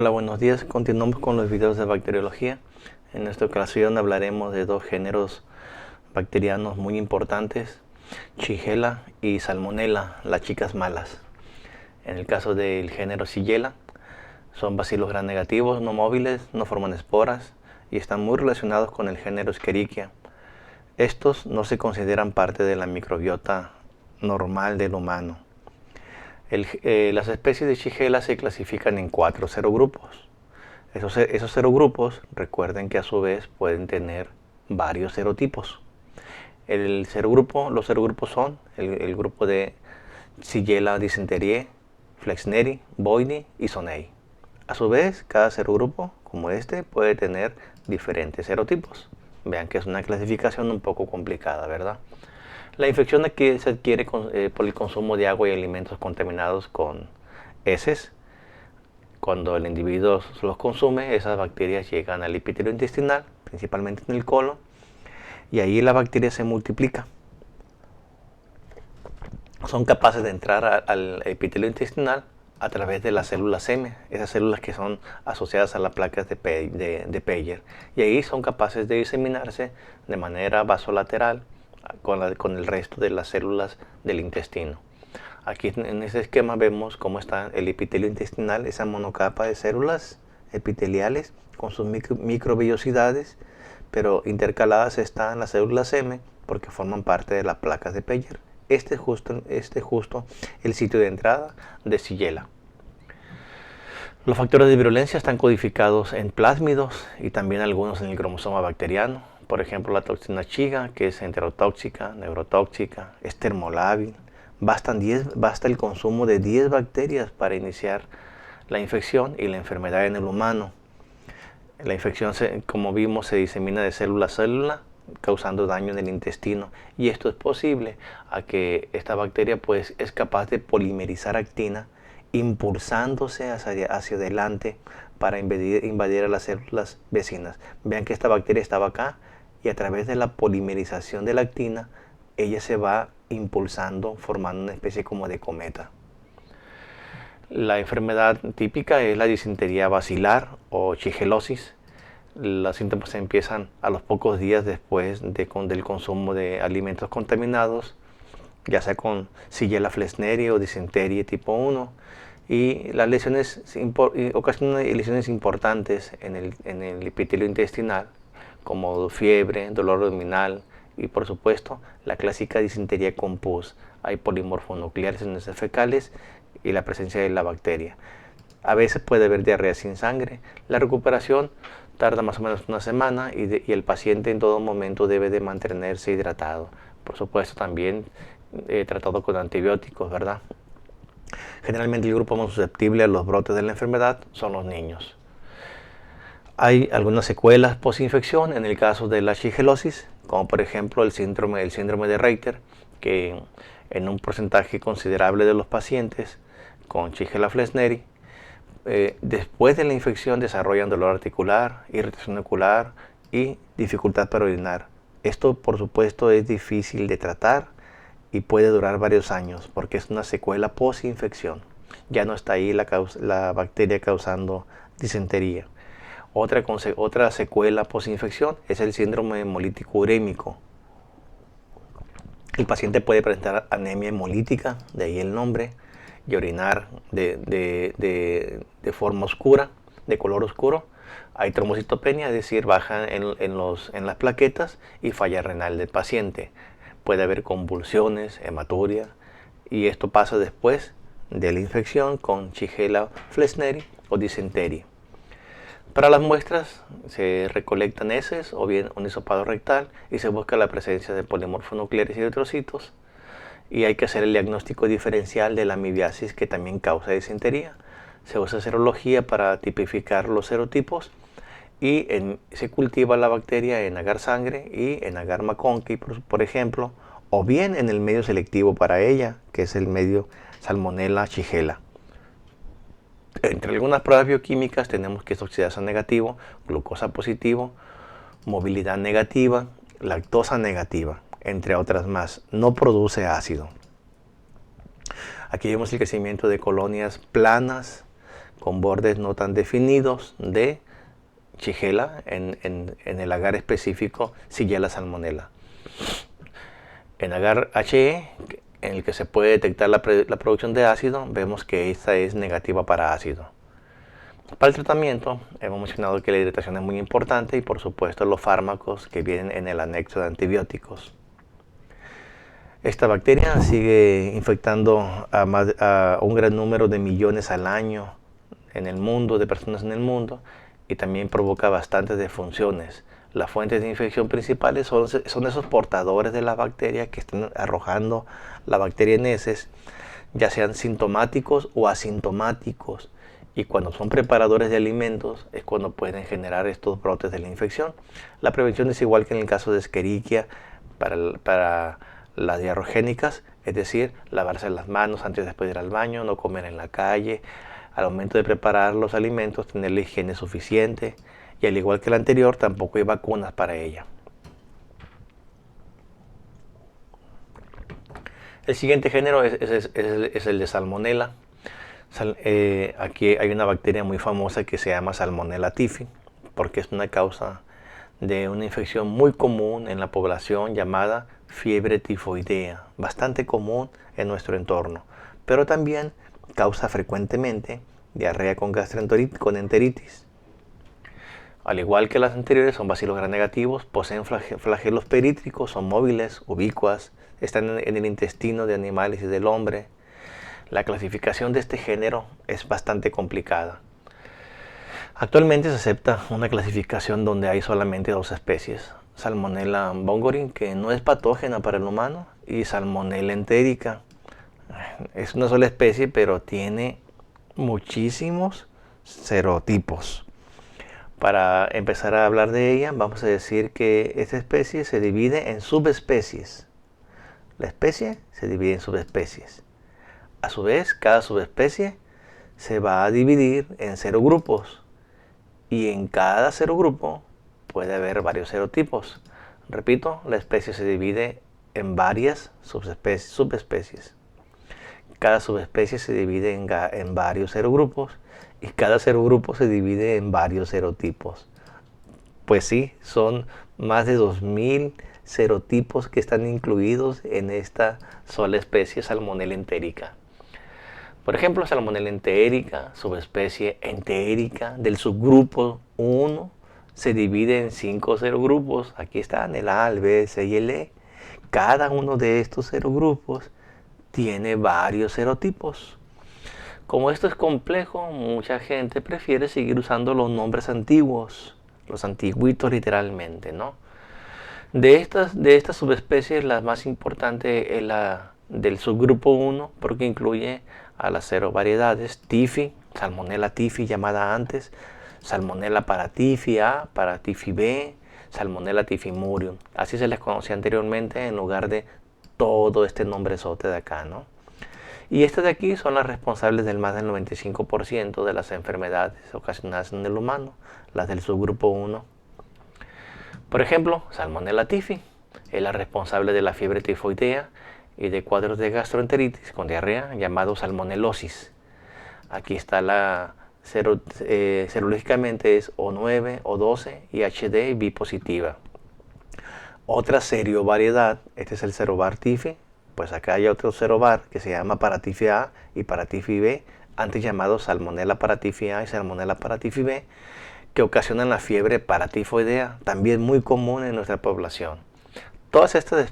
Hola, buenos días. Continuamos con los videos de bacteriología. En esta ocasión hablaremos de dos géneros bacterianos muy importantes, Shigella y Salmonella, las chicas malas. En el caso del género Shigella, son bacilos gram negativos, no móviles, no forman esporas y están muy relacionados con el género Escherichia. Estos no se consideran parte de la microbiota normal del humano. Las especies de Shigella se clasifican en 4 serogrupos. Esos serogrupos, recuerden que a su vez pueden tener varios serotipos. Los serogrupos son el grupo de Shigella dysenteriae, Flexneri, Boydii y Sonnei. A su vez, cada serogrupo, como este, puede tener diferentes serotipos. Vean que es una clasificación un poco complicada, ¿verdad? La infección aquí se adquiere por el consumo de agua y alimentos contaminados con heces. Cuando el individuo los consume, esas bacterias llegan al epitelio intestinal, principalmente en el colon, y ahí la bacteria se multiplica. Son capaces de entrar al epitelio intestinal a través de las células M, esas células que son asociadas a las placas de Peyer, y ahí son capaces de diseminarse de manera vasolateral con el resto de las células del intestino. Aquí en este esquema vemos cómo está el epitelio intestinal, esa monocapa de células epiteliales con sus microvellosidades, pero intercaladas están las células M porque forman parte de las placas de Peyer. Este es justo el sitio de entrada de Shigella. Los factores de virulencia están codificados en plásmidos y también algunos en el cromosoma bacteriano. Por ejemplo, la toxina Shiga, que es enterotóxica, neurotóxica, es termolábil. Basta el consumo de 10 bacterias para iniciar la infección y la enfermedad en el humano. La infección, como vimos, se disemina de célula a célula, causando daño en el intestino. Y esto es posible a que esta bacteria pues, es capaz de polimerizar actina, impulsándose hacia adelante para invadir a las células vecinas. Vean que esta bacteria estaba acá y a través de la polimerización de la actina, ella se va impulsando, formando una especie como de cometa. La enfermedad típica es la disentería basilar o shigellosis. Los síntomas empiezan a los pocos días después del consumo de alimentos contaminados, ya sea con Shigella flexneri o disentería tipo 1, y las lesiones ocasionan lesiones importantes en el epitelio intestinal, como fiebre, dolor abdominal y por supuesto la clásica disentería con pus. Hay polimorfonucleares en las fecales y la presencia de la bacteria. A veces puede haber diarrea sin sangre. La recuperación tarda más o menos una semana y el paciente en todo momento debe de mantenerse hidratado. Por supuesto también tratado con antibióticos, ¿verdad? Generalmente el grupo más susceptible a los brotes de la enfermedad son los niños. Hay algunas secuelas posinfección en el caso de la shigellosis, como por ejemplo el síndrome de Reiter, que en un porcentaje considerable de los pacientes con Shigella flexneri, después de la infección desarrollan dolor articular, irritación ocular y dificultad para orinar. Esto por supuesto es difícil de tratar y puede durar varios años porque es una secuela posinfección. Ya no está ahí la bacteria causando disentería. Otra secuela posinfección es el síndrome hemolítico urémico. El paciente puede presentar anemia hemolítica, de ahí el nombre, y orinar de forma oscura, de color oscuro. Hay trombocitopenia, es decir, baja en las plaquetas y falla renal del paciente. Puede haber convulsiones, hematuria, y esto pasa después de la infección con Shigella flexneri o disentería. Para las muestras se recolectan heces o bien un hisopado rectal y se busca la presencia de polimorfonucleares y eritrocitos, y hay que hacer el diagnóstico diferencial de la amibiasis que también causa disentería. Se usa serología para tipificar los serotipos y se cultiva la bacteria en agar sangre y en agar McConkey, por ejemplo, o bien en el medio selectivo para ella, que es el medio Salmonella Shigella. Entre algunas pruebas bioquímicas tenemos que es oxidasa negativo, glucosa positivo, movilidad negativa, lactosa negativa, entre otras más. No produce ácido. Aquí vemos el crecimiento de colonias planas con bordes no tan definidos de Shigella en el agar específico Shigella salmonella. En agar HE, en el que se puede detectar la producción de ácido, vemos que esta es negativa para ácido. Para el tratamiento, hemos mencionado que la hidratación es muy importante y por supuesto los fármacos que vienen en el anexo de antibióticos. Esta bacteria sigue infectando a un gran número de millones al año en el mundo, de personas en el mundo, y también provoca bastantes disfunciones. Las fuentes de infección principales son esos portadores de la bacteria que están arrojando la bacteria en heces, ya sean sintomáticos o asintomáticos. Y cuando son preparadores de alimentos es cuando pueden generar estos brotes de la infección. La prevención es igual que en el caso de Escherichia para las diarrogénicas, es decir, lavarse las manos antes y después de ir al baño, no comer en la calle, al momento de preparar los alimentos tener la higiene suficiente, y al igual que la anterior tampoco hay vacunas para ella. El siguiente género es el de Salmonella. Aquí hay una bacteria muy famosa que se llama Salmonella typhi, porque es una causa de una infección muy común en la población llamada fiebre tifoidea, bastante común en nuestro entorno, pero también causa frecuentemente diarrea con gastroenteritis, con enteritis. Al igual que las anteriores, son bacilos gram negativos, poseen flagelos perítricos, son móviles, ubicuas, están en el intestino de animales y del hombre. La clasificación de este género es bastante complicada. Actualmente se acepta una clasificación donde hay solamente dos especies: Salmonella bongorin, que no es patógena para el humano, y Salmonella entérica. Es una sola especie, pero tiene muchísimos serotipos. Para empezar a hablar de ella, vamos a decir que esta especie se divide en subespecies. La especie se divide en subespecies. A su vez, cada subespecie se va a dividir en serogrupos. Y en cada serogrupo puede haber varios serotipos. Repito, la especie se divide en varias subespecies. Cada subespecie se divide en varios serogrupos y cada serogrupo se divide en varios serotipos. Pues sí, son más de 2000 serotipos que están incluidos en esta sola especie Salmonella entérica. Por ejemplo, Salmonella entérica, subespecie entérica del subgrupo 1, se divide en 5 serogrupos. Aquí están el A, el B, el C y el E. Cada uno de estos serogrupos tiene varios serotipos. Como esto es complejo, mucha gente prefiere seguir usando los nombres antiguos, los antiguitos literalmente, ¿no? De estas subespecies, la más importante es la del subgrupo 1, porque incluye a las serovariedades Typhi, Salmonella typhi llamada antes, Salmonella paratyphi A, paratyphi B, Salmonella typhimurium. Así se les conocía anteriormente en lugar de todo este nombrezote de acá, ¿no? Y estas de aquí son las responsables del más del 95% de las enfermedades ocasionadas en el humano, las del subgrupo 1. Por ejemplo, Salmonella typhi es la responsable de la fiebre tifoidea y de cuadros de gastroenteritis con diarrea llamado salmonelosis. Aquí está serológicamente es O9, O12 y HD B positiva. Otra seriovariedad, este es el serovar typhi, pues acá hay otro serovar que se llama paratyphi A y paratyphi B, antes llamados Salmonella paratyphi A y Salmonella paratyphi B, que ocasionan la fiebre paratifoidea, también muy común en nuestra población. Todas estas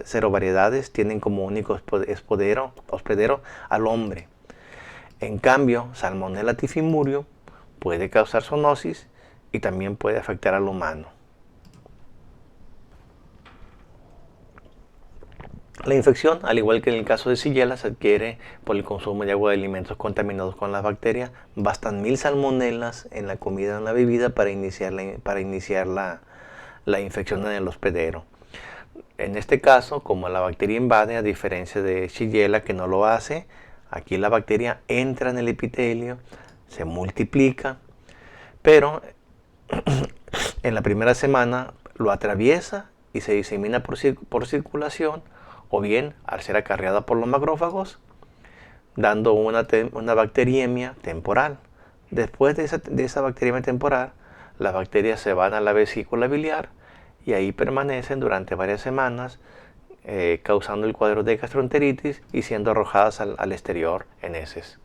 serovariedades tienen como único hospedero al hombre. En cambio, Salmonella typhimurium puede causar zoonosis y también puede afectar al humano. La infección, al igual que en el caso de Shigella, se adquiere por el consumo de agua de alimentos contaminados con las bacterias. Bastan 1000 salmonelas en la comida o en la bebida para iniciar la infección en el hospedero. En este caso, como la bacteria invade, a diferencia de Shigella que no lo hace, aquí la bacteria entra en el epitelio, se multiplica, pero en la primera semana lo atraviesa y se disemina por circulación, o bien, al ser acarreada por los macrófagos, dando una bacteriemia temporal. Después de esa bacteriemia temporal, las bacterias se van a la vesícula biliar y ahí permanecen durante varias semanas, causando el cuadro de gastroenteritis y siendo arrojadas al exterior en heces.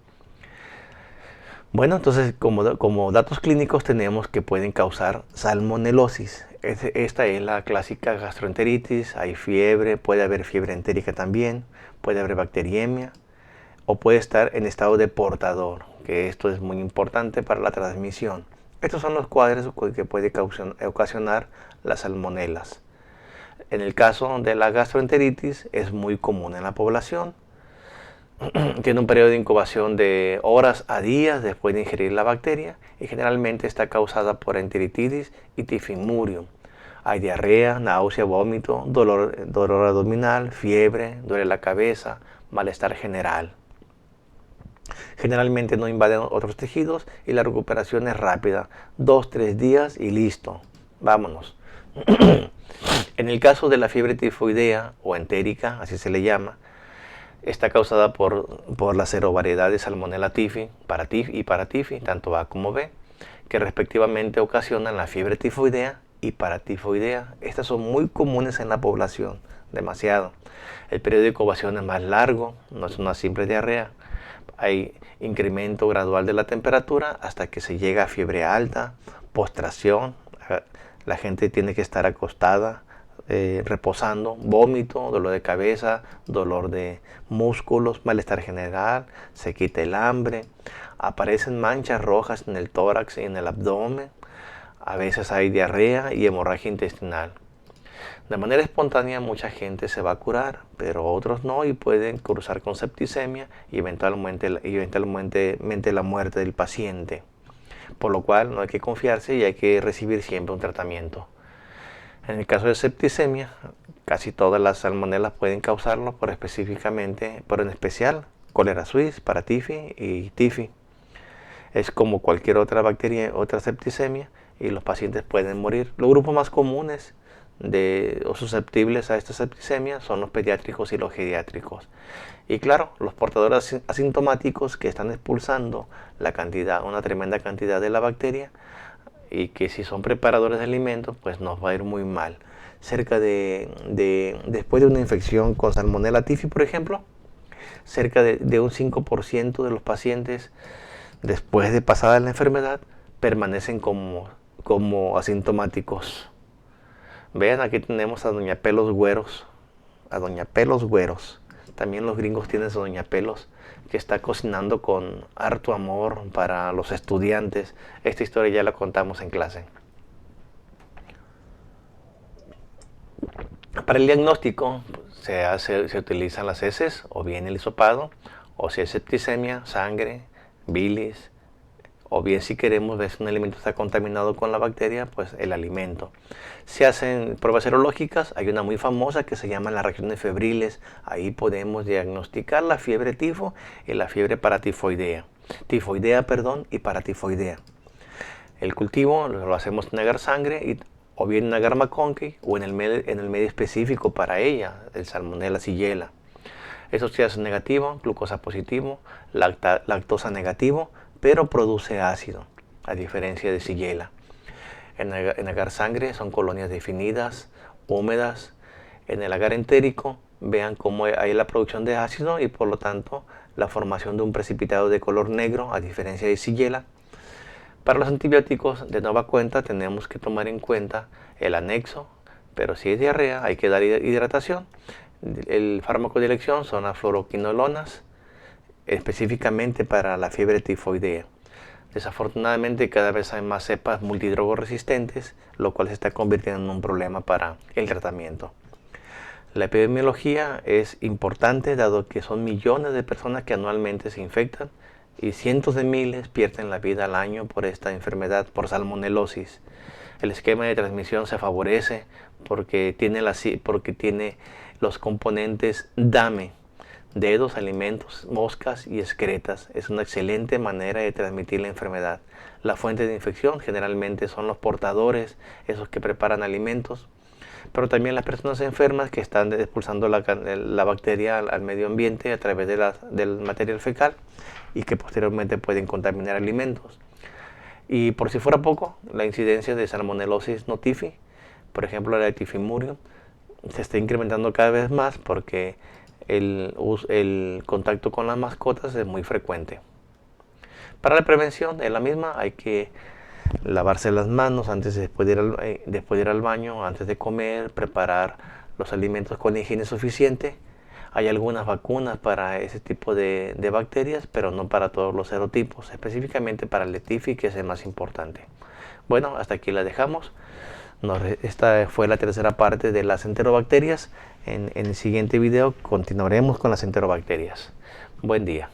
Bueno, entonces como datos clínicos tenemos que pueden causar salmonelosis. Esta es la clásica gastroenteritis, hay fiebre, puede haber fiebre entérica también, puede haber bacteriemia o puede estar en estado de portador, que esto es muy importante para la transmisión. Estos son los cuadros que puede ocasionar las salmonelas. En el caso de la gastroenteritis es muy común en la población. Tiene un periodo de incubación de horas a días después de ingerir la bacteria y generalmente está causada por enterititis y tifimurium. Hay diarrea, náusea, vómito, dolor abdominal, fiebre, duele la cabeza, malestar general. Generalmente no invaden otros tejidos y la recuperación es rápida, 2-3 días y listo, vámonos. En el caso de la fiebre tifoidea o entérica, así se le llama, está causada por la serovariedad de Salmonella typhi y Paratyphi, tanto A como B, que respectivamente ocasionan la fiebre tifoidea y paratifoidea. Estas son muy comunes en la población, demasiado. El periodo de incubación es más largo, no es una simple diarrea. Hay incremento gradual de la temperatura hasta que se llega a fiebre alta, postración, la gente tiene que estar acostada, reposando, vómito, dolor de cabeza, dolor de músculos, malestar general, se quita el hambre, aparecen manchas rojas en el tórax y en el abdomen, a veces hay diarrea y hemorragia intestinal. De manera espontánea mucha gente se va a curar, pero otros no y pueden cursar con septicemia y eventualmente la muerte del paciente. Por lo cual no hay que confiarse y hay que recibir siempre un tratamiento. En el caso de septicemia, casi todas las salmonelas pueden causarlo, pero en especial cólera suiz, Paratyphi y Typhi. Es como cualquier otra bacteria, otra septicemia, y los pacientes pueden morir. Los grupos más comunes o susceptibles a esta septicemia son los pediátricos y los geriátricos. Y claro, los portadores asintomáticos que están expulsando una tremenda cantidad de la bacteria, y que si son preparadores de alimentos, pues nos va a ir muy mal. Después de una infección con Salmonella typhi, por ejemplo, cerca de un 5% de los pacientes, después de pasada la enfermedad, permanecen como asintomáticos. Vean, aquí tenemos a Doña Pelos Güeros. A Doña Pelos Güeros. También los gringos tienen a Doña Pelos, que está cocinando con harto amor para los estudiantes. Esta historia ya la contamos en clase. Para el diagnóstico se utilizan las heces o bien el hisopado, o si es septicemia, sangre, bilis, o bien si queremos ver si un alimento está contaminado con la bacteria, pues el alimento. Se hacen pruebas serológicas, hay una muy famosa que se llama las reacciones febriles. Ahí podemos diagnosticar la fiebre tifo y la fiebre tifoidea y paratifoidea. El cultivo lo hacemos en agar sangre o bien en agar McConkey o en el medio específico para ella, el Salmonella Shigella. Eso se hace negativo, glucosa positivo, lactosa negativo, pero produce ácido, a diferencia de Shigella. En agar sangre son colonias definidas, húmedas. En el agar entérico, vean cómo hay la producción de ácido y por lo tanto la formación de un precipitado de color negro, a diferencia de Shigella. Para los antibióticos, de nueva cuenta, tenemos que tomar en cuenta el anexo, pero si es diarrea hay que dar hidratación. El fármaco de elección son las fluoroquinolonas, específicamente para la fiebre tifoidea. Desafortunadamente cada vez hay más cepas multidrogoresistentes, lo cual se está convirtiendo en un problema para el tratamiento. La epidemiología es importante dado que son millones de personas que anualmente se infectan y cientos de miles pierden la vida al año por esta enfermedad, por salmonelosis. El esquema de transmisión se favorece porque tiene los componentes DAME, dedos, alimentos, moscas y excretas. Es una excelente manera de transmitir la enfermedad. La fuente de infección generalmente son los portadores, esos que preparan alimentos. pero también las personas enfermas que están expulsando la bacteria al medio ambiente a través del material fecal y que posteriormente pueden contaminar alimentos. Y por si fuera poco, la incidencia de Salmonellosis notifi, por ejemplo la de Tifimurium, se está incrementando cada vez más porque el contacto con las mascotas es muy frecuente. Para la prevención de la misma hay que lavarse las manos antes después de ir al baño, antes de comer, preparar los alimentos con higiene suficiente. Hay algunas vacunas para ese tipo de bacterias, pero no para todos los serotipos, específicamente para el Tiffi, que es el más importante. Bueno, hasta aquí la dejamos. Esta fue la tercera parte de las enterobacterias. En el siguiente video continuaremos con las enterobacterias. Buen día.